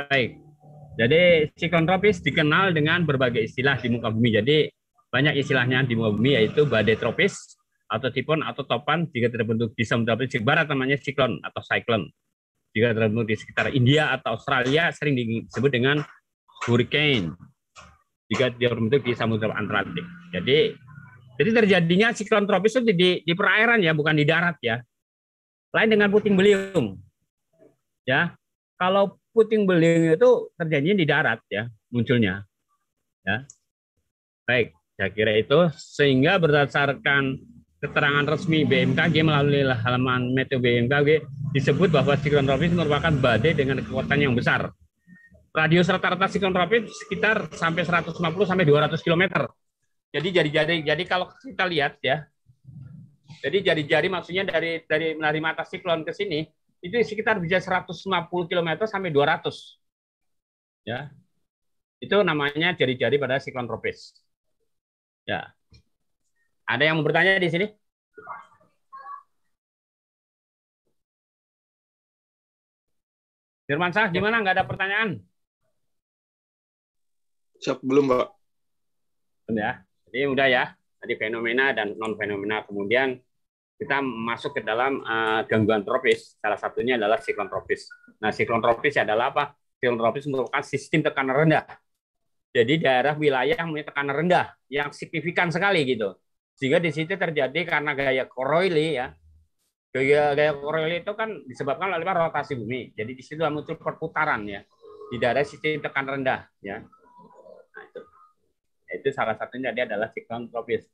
Baik. Jadi siklon tropis dikenal dengan berbagai istilah di muka bumi. Jadi banyak istilahnya di muka bumi, yaitu badai tropis atau tifon atau topan jika terbentuk di samudra Pasifik Barat namanya siklon atau cyclone. Jika terbentuk di sekitar India atau Australia sering disebut dengan hurricane. Jika dia terbentuk di samudra Atlantik. Jadi terjadinya siklon tropis itu di perairan ya, bukan di darat ya. Lain dengan puting beliung. Ya. Kalau puting beliung itu terjadinya di darat ya, munculnya. Ya. Baik, saya kira itu sehingga berdasarkan keterangan resmi BMKG melalui halaman Meteo BMKG disebut bahwa siklon tropis merupakan badai dengan kekuatan yang besar. Radius rata-rata siklon tropis sekitar sampai 150 sampai 200 km. Jadi kalau kita lihat ya, jadi jari-jari maksudnya dari mata siklon ke sini itu sekitar bisa 150 km sampai 200. Ya. Itu namanya jari-jari pada siklon tropis. Ya. Ada yang mau bertanya di sini? Firman Sah, gimana? Nggak ada pertanyaan? Siap, belum, Pak. Ya. Jadi udah ya. Tadi fenomena dan non fenomena. Kemudian kita masuk ke dalam gangguan tropis. Salah satunya adalah siklon tropis. Nah, siklon tropis adalah apa? Siklon tropis merupakan sistem tekanan rendah. Jadi daerah wilayah mempunyai tekanan rendah yang signifikan sekali gitu. Sehingga di situ terjadi karena gaya Coriolis ya. Gaya Coriolis itu kan disebabkan oleh rotasi bumi. Jadi di situ muncul perputaran ya di daerah sistem tekanan rendah ya. Nah, itu salah satunya dia adalah siklon tropis.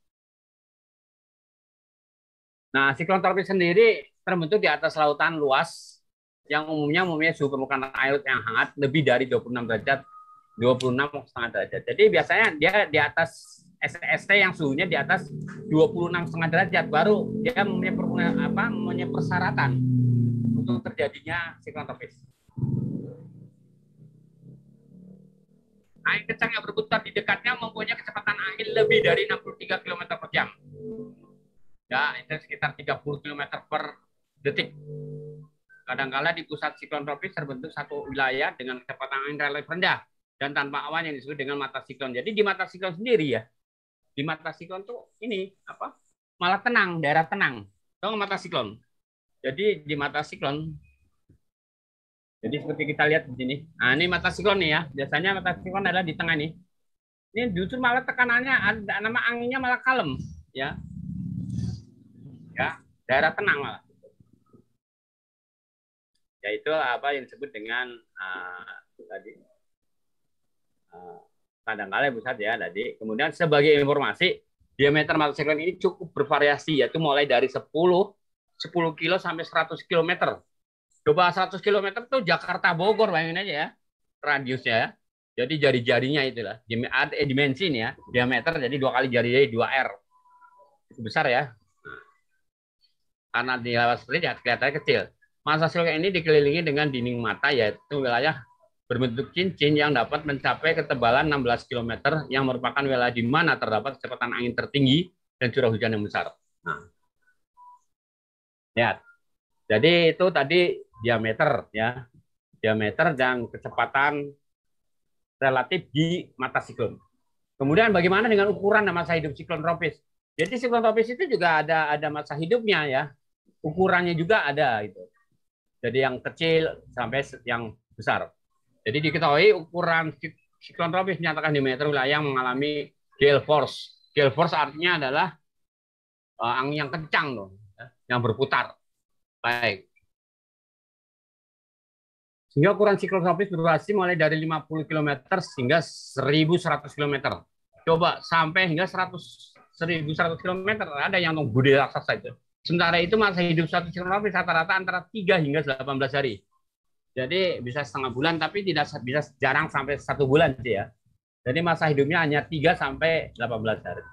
Nah, siklon tropis sendiri terbentuk di atas lautan luas yang umumnya suhu permukaan air yang hangat lebih dari 26 derajat, 26,5 derajat. Jadi biasanya dia di atas ST yang suhunya di atas 26,5 derajat baru dia mempunyai persyaratan untuk terjadinya siklon tropis. Angin kencang yang berputar di dekatnya mempunyai kecepatan angin lebih dari 63 km per jam. Ya, itu sekitar 30 km per detik. Kadangkala di pusat siklon tropis terbentuk satu wilayah dengan kecepatan angin relatif rendah dan tanpa awan yang disebut dengan mata siklon. Jadi di mata siklon sendiri ya, di mata siklon tuh ini apa? Malah tenang, daerah tenang. Tahu mata siklon. Jadi di mata siklon, jadi seperti kita lihat di sini. Nah, ini mata siklon nih ya. Biasanya mata siklon adalah di tengah nih. Ini justru malah tekanannya ada nama anginnya malah kalem ya. Ya, daerah tenang malah. Yaitu apa yang disebut dengan tadi kadangkala pusat ya tadi. Kemudian sebagai informasi, diameter mata siklon ini cukup bervariasi, yaitu mulai dari 10 kilo sampai 100 km. Coba 100 km itu Jakarta Bogor, bayangin aja ya radiusnya ya. Jadi jari-jarinya itulah dimensi ini ya, diameter jadi 2 kali jari 2R. Itu besar ya. Karena di lewat seperti ya kelihatannya kecil. Masa siklon ini dikelilingi dengan dinding mata, yaitu wilayah berbentuk cincin yang dapat mencapai ketebalan 16 km yang merupakan wilayah di mana terdapat kecepatan angin tertinggi dan curah hujan yang besar. Nah, lihat. Jadi itu tadi diameter ya, diameter dan kecepatan relatif di mata siklon. Kemudian bagaimana dengan ukuran dan masa hidup siklon tropis? Jadi siklon tropis itu juga ada masa hidupnya ya, ukurannya juga ada itu. Jadi yang kecil sampai yang besar. Jadi diketahui ukuran siklon tropis menyatakan diameter wilayah yang mengalami gale force. Gale force artinya adalah angin yang kencang loh, yang berputar. Baik. Sehingga ukuran siklon tropis berdurasi mulai dari 50 km hingga 1.100 km. Coba sampai hingga 1.100 km, ada yang gede raksasa itu. Sementara itu masa hidup satu siklon tropis rata-rata antara 3 hingga 18 hari. Jadi bisa setengah bulan, tapi tidak bisa jarang sampai 1 bulan sih ya. Jadi masa hidupnya hanya 3 sampai 18 hari.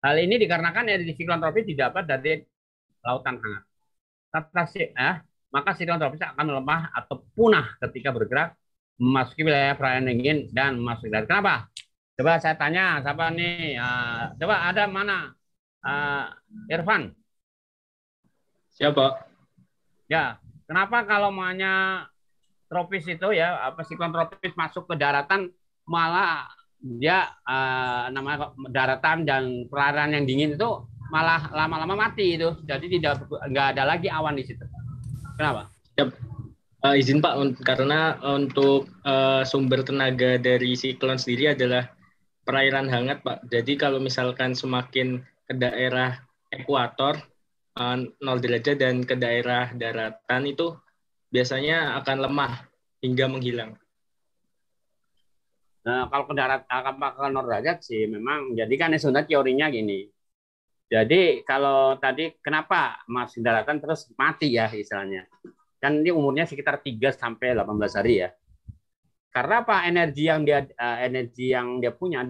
Hal ini dikarenakan energi siklon tropis didapat dari lautan hangat. Maka siklon tropis akan melemah atau punah ketika bergerak memasuki wilayah perairan dingin dan masuk dari. Kenapa? Coba saya tanya, siapa nih? Coba ada mana? Irfan. Siapa? Ya, kenapa kalau maunya tropis itu ya, apa siklon tropis masuk ke daratan, malah dia namanya daratan dan perairan yang dingin itu malah lama-lama mati itu. Jadi nggak ada lagi awan di situ. Kenapa? Ya, izin Pak, karena untuk sumber tenaga dari siklon sendiri adalah perairan hangat Pak. Jadi kalau misalkan semakin ke daerah ekuator 0 derajat dan ke daerah daratan itu biasanya akan lemah hingga menghilang. Nah, kalau ke darat, ke 0 derajat sih memang. Jadi kan sebenarnya teorinya gini. Jadi kalau tadi kenapa masih daratan terus mati ya istilahnya. Kan ini umurnya sekitar 3 sampai 18 hari ya. Karena apa? Energi yang dia punya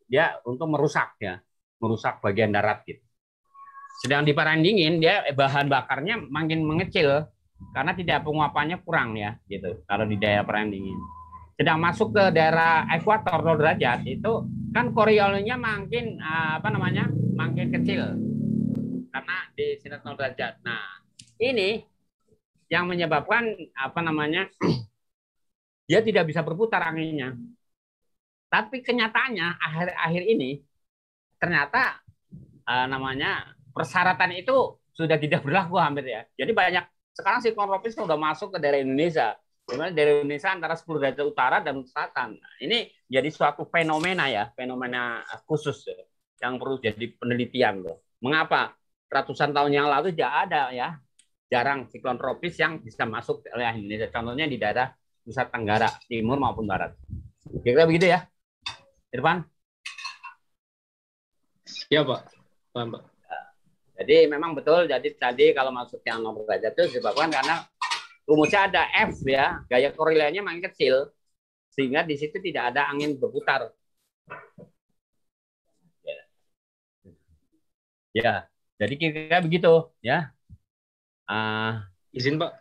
dia untuk merusak ya. Merusak bagian darat gitu. Sedang di perairan dingin dia bahan bakarnya makin mengecil karena tidak penguapannya kurang ya gitu. Kalau di daerah perairan dingin. Sedang masuk ke daerah ekuator 0 derajat itu kan Coriolisnya makin makin kecil karena di sini 0 derajat. Nah, ini yang menyebabkan dia tidak bisa berputar anginnya. Tapi kenyataannya akhir-akhir ini ternyata persyaratan itu sudah tidak berlaku hampir ya. Jadi banyak sekarang siklon tropis sudah masuk ke daerah Indonesia. Dimana dari Indonesia antara 10 derajat utara dan selatan. Nah, ini jadi suatu fenomena ya, fenomena khusus ya, yang perlu jadi penelitian loh. Mengapa ratusan tahun yang lalu tidak ada ya, jarang siklon tropis yang bisa masuk ke wilayah Indonesia. Contohnya di daerah Nusa Tenggara Timur maupun Barat. Kira-kira begitu ya, Irfan? Ya Pak. Paham, Pak. Jadi memang betul. Jadi tadi kalau masuk yang 0 derajat itu disebabkan karena rumusnya ada F ya, gaya Coriolisnya makin kecil, sehingga di situ tidak ada angin berputar. Ya, jadi kira-kira begitu ya. Izin Pak.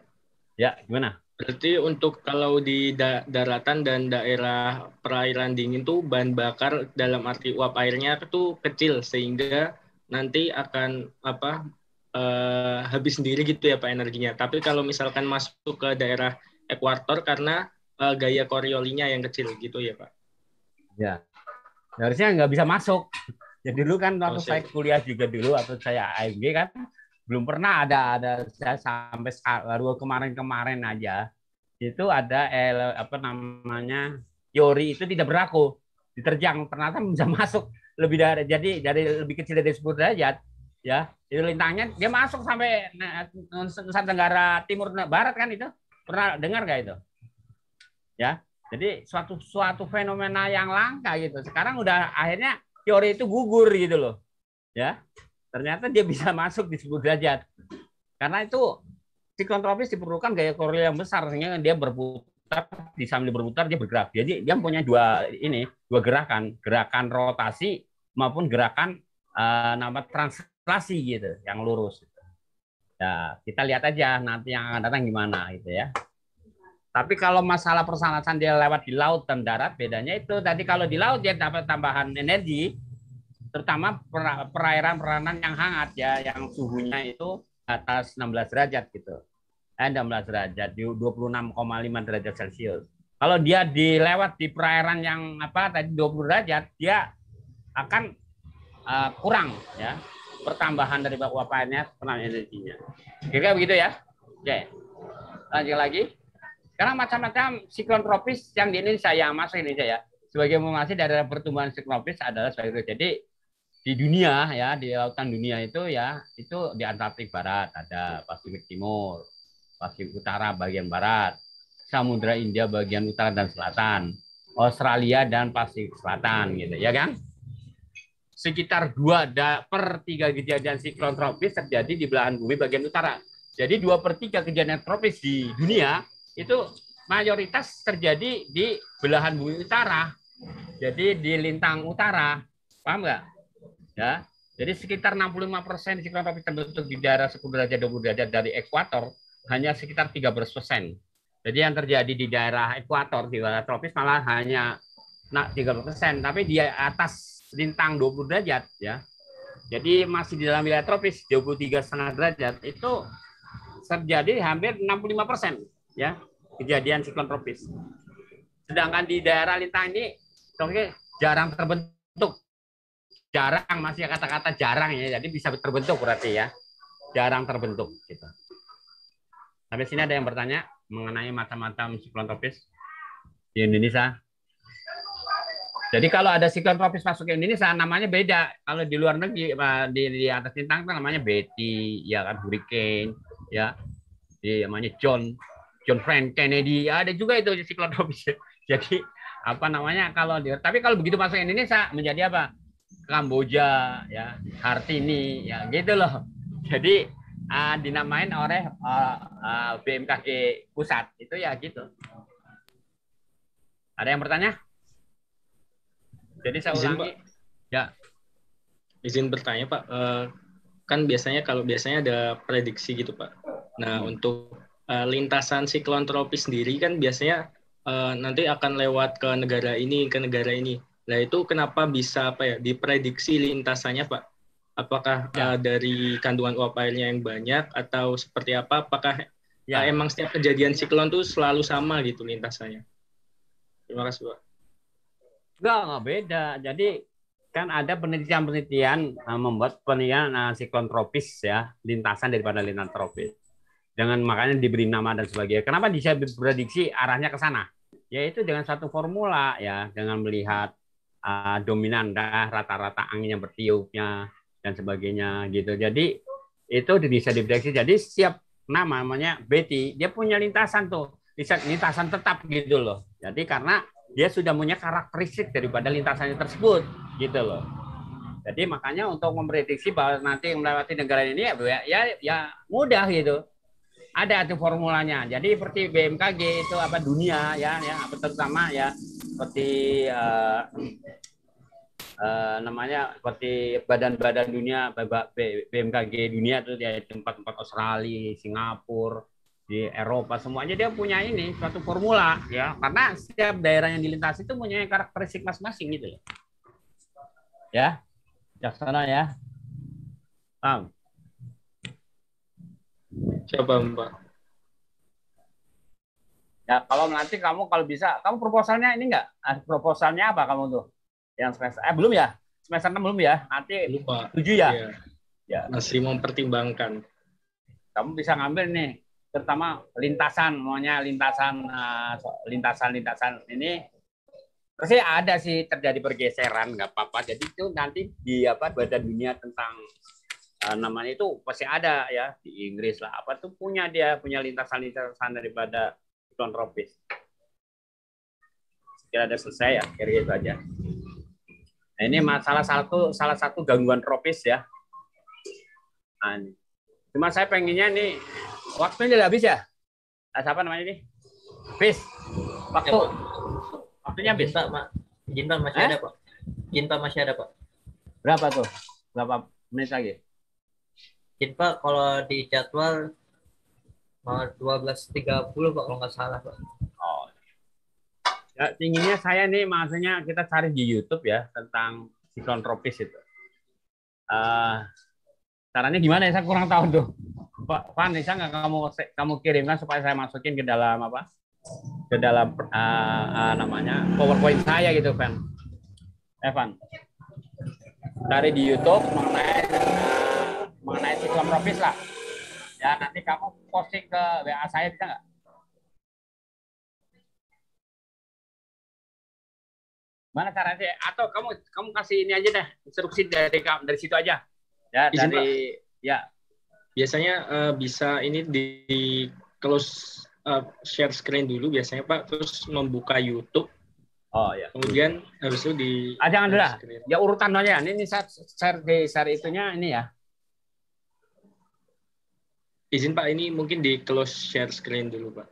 Ya, gimana? Berarti untuk kalau di daratan dan daerah perairan dingin tuh bahan bakar dalam arti uap airnya itu kecil sehingga nanti akan habis sendiri gitu ya Pak energinya. Tapi kalau misalkan masuk ke daerah ekuator karena gaya Coriolisnya yang kecil gitu ya Pak. Ya, harusnya nggak bisa masuk. Ya dulu kan waktu saya kuliah juga dulu atau saya AMG kan belum pernah ada saya sampai baru kemarin aja itu ada teori itu tidak berlaku diterjang ternyata bisa masuk lebih dari lebih kecil dari 10 derajat ya itu lintangnya dia masuk sampai Nusa Tenggara Timur Barat kan itu pernah dengar nggak itu ya jadi suatu fenomena yang langka gitu sekarang udah akhirnya teori itu gugur gitu loh ya ternyata dia bisa masuk di 10 derajat karena itu siklon tropis diperlukan gaya Coriolis yang besar sehingga dia berputar sambil berputar dia bergerak jadi dia punya dua gerakan rotasi maupun gerakan translasi gitu yang lurus ya kita lihat aja nanti yang akan datang gimana gitu ya tapi kalau masalah persanasan dia lewat di laut dan darat bedanya itu tadi kalau di laut dia dapat tambahan energi terutama perairan yang hangat ya yang suhunya itu atas 16 derajat gitu. 16 derajat, 26,5 derajat Celcius. Kalau dia dilewat di perairan yang tadi 20 derajat, dia akan kurang ya pertambahan dari uap airnya, energinya. Kira-kira begitu ya. Oke. Lanjut lagi. Karena macam-macam siklon tropis yang di Indonesia yang masuk Indonesia ya. Sebagai informasi daerah pertumbuhan siklon tropis adalah sebagai jadi di dunia ya di lautan dunia itu ya itu di Atlantik Barat ada Pasifik Timur, Pasifik Utara bagian barat, Samudra India bagian utara dan selatan, Australia dan Pasifik Selatan gitu ya kan. Sekitar 2/3 kejadian siklon tropis terjadi di belahan bumi bagian utara. Jadi 2/3 kejadian tropis di dunia itu mayoritas terjadi di belahan bumi utara. Jadi di lintang utara. Paham nggak? Ya, jadi sekitar 65% siklon tropis terbentuk di daerah 10 derajat 20 derajat dari ekuator, hanya sekitar 13%. Jadi yang terjadi di daerah ekuator di daerah tropis malah hanya 30%, tapi di atas lintang 20 derajat ya. Jadi masih di dalam wilayah tropis 23,5 derajat itu terjadi hampir 65% ya. kejadian siklon tropis. Sedangkan di daerah lintang ini jarang terbentuk. Jarang, masih kata-kata jarang ya. Jadi bisa terbentuk berarti ya. Jarang terbentuk gitu. Sampai sini ada yang bertanya mengenai macam-macam siklon tropis di Indonesia. Jadi kalau ada siklon tropis masuk ke Indonesia namanya beda. Kalau di luar negeri di atas lintang itu namanya Betty, ya kan, hurricane, ya. Namanya John Frank Kennedy. Ya, ada juga itu siklon tropis. Jadi apa namanya tapi kalau begitu masuk ke Indonesia menjadi apa? Kamboja, ya, Hartini, ya gitu loh. Jadi dinamain oleh BMKG pusat itu ya gitu. Ada yang bertanya? Jadi saya Izin, ulangi, Pak. ya. Izin bertanya, Pak. Kan kalau biasanya ada prediksi gitu, Pak. Nah, untuk lintasan siklon tropis sendiri kan biasanya nanti akan lewat ke negara ini, ke negara ini. Nah, itu kenapa bisa diprediksi lintasannya, Pak? Apakah Ya. dari kandungan uap airnya yang banyak atau seperti apa? Apakah Ya, emang setiap kejadian siklon tuh selalu sama gitu lintasannya? Terima kasih, Pak. enggak beda. Jadi kan ada penelitian-penelitian membuat penelitian siklon tropis ya, lintasan daripada lintasan tropis. Dengan makanya diberi nama dan sebagainya. Kenapa bisa diprediksi arahnya ke sana? Yaitu dengan satu formula ya, dengan melihat dominan rata-rata angin yang bertiupnya dan sebagainya gitu. Jadi itu bisa diprediksi. Jadi setiap namanya Betty, dia punya lintasan tuh, lintasan tetap gitu loh. Jadi karena dia sudah punya karakteristik daripada lintasannya tersebut gitu loh. Jadi makanya untuk memprediksi bahwa nanti melewati negara ini ya mudah gitu. Ada tuh formulanya. Jadi seperti BMKG itu apa dunia ya terutama ya seperti namanya seperti badan-badan dunia BMKG dunia itu ya tempat-tempat Australia, Singapura, di Eropa semuanya dia punya ini suatu formula ya karena setiap daerah yang dilintasi itu punya karakteristik masing-masing gitu ya. Jaksana ya. Paham? Coba, Pak. Ya, kalau nanti kalau bisa, kamu proposalnya ini enggak? Proposalnya apa kamu tuh? Yang semester belum ya? Semester 6 belum ya? Nanti Lupa. 7 ya? Ya, Ya. masih mempertimbangkan. Kamu bisa ngambil nih, terutama lintasan, maunya lintasan ini pasti ada sih terjadi pergeseran, nggak apa-apa. Jadi itu nanti di Badan Dunia tentang namanya itu pasti ada ya di Inggris lah. Apa tuh punya lintasan-lintasan daripada siklon tropis. Kira ada selesai ya, kira itu aja. Nah, ini salah satu gangguan tropis ya. Nah, cuma saya pengennya nih waktunya udah habis ya. Siapa namanya ini? Habis. Waktu. Ya, waktunya habis. Izin Pak masih ada Pak. Izin Pak masih ada Pak. Berapa tuh? Berapa menit lagi? Izin Pak kalau di jadwal 12.30 Pak kalau nggak salah Pak. Oh. Ya, inginnya saya nih maksudnya kita cari di YouTube ya tentang siklon tropis itu. Caranya gimana ya? Saya kurang tahu tuh. Pak Van, bisa nggak kamu kirimkan supaya saya masukin ke dalam ke dalam namanya PowerPoint saya gitu, Van. Evan. Cari di YouTube mengenai siklon tropis lah. Ya nanti kamu posting ke WA saya bisa nggak? Mana caranya sih? Atau kamu kasih ini aja deh, instruksi dari situ aja. Ya, Izin, dari Pak. ya. Biasanya bisa ini di close share screen dulu biasanya Pak, terus membuka YouTube. Oh ya. Kemudian habis itu di jangan dulu lah. Ya urutan aja. Ini share itunya ini ya. Izin Pak, ini mungkin di close share screen dulu Pak.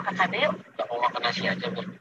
makan sate yuk. Nggak mau makan nasi aja berarti.